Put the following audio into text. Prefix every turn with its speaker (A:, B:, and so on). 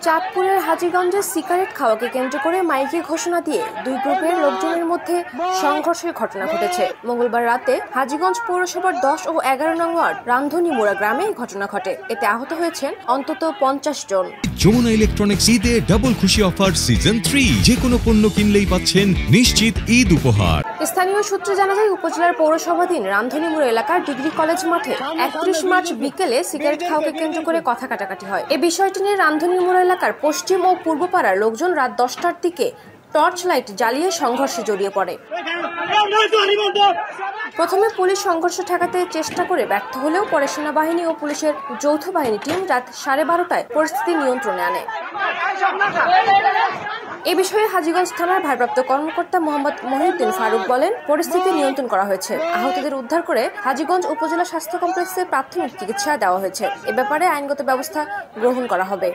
A: চাঁদপুরের হাজীগঞ্জে সিগারেট খাওয়াকে কেন্দ্র করে মাইকে ঘোষণা দিয়ে দুই গ্রুপের লোকজনের মধ্যে সংঘর্ষের ঘটনা ঘটেছে। মঙ্গলবার রাতে হাজীগঞ্জ পৌরসভার 10 ও 11 নং ওয়ার্ড রান্ধনীমুড়া গ্রামে ঘটনা ঘটে। এতে আহত হয়েছেন অন্তত 50 জন।
B: যমুনা ইলেকট্রনিক্স ঈদে ডাবল খুশি অফার সিজন 3, যে কোনো পণ্য কিনলেই পাচ্ছেন নিশ্চিত ঈদ উপহার।
A: স্থানীয় সূত্রে জানা যায়, উপজেলার পৌরসভাধীন রান্ধনীমুড়া এলাকার ডিগ্রি কলেজ মাঠে 31 মার্চ বিকেলে সিগারেট খাওয়াকে কেন্দ্র করে কথা কাটাকাটি হয়। এই বিষয়টি নিয়ে রান্ধনীমুড়া এলাকার পশ্চিম ও পূর্ব পাড়ার লোকজন রাত 10টার দিকে টর্চ লাইট জ্বালিয়ে সংঘর্ষে জড়িয়ে পড়ে। প্রথমে পুলিশ সংঘর্ষ ঠেকাতে চেষ্টা করে ব্যর্থ হলেও পরে সেনাবাহিনী ও পুলিশের যৌথ বাহিনী টিম রাত 12:30টায় পরিস্থিতি নিয়ন্ত্রণে আনে। এ বিষয়ে হাজীগঞ্জ থানার ভারপ্রাপ্ত কর্মকর্তা মোহাম্মদ মহিউদ্দিন ফারুক বলেন, পরিস্থিতি নিয়ন্ত্রণ করা হয়েছে। আহতদের উদ্ধার করে হাজীগঞ্জ উপজেলা স্বাস্থ্য কমপ্লেক্সে প্রাথমিক চিকিৎসা দেওয়া হয়েছে। এ ব্যাপারে আইনগত ব্যবস্থা গ্রহণ করা হবে।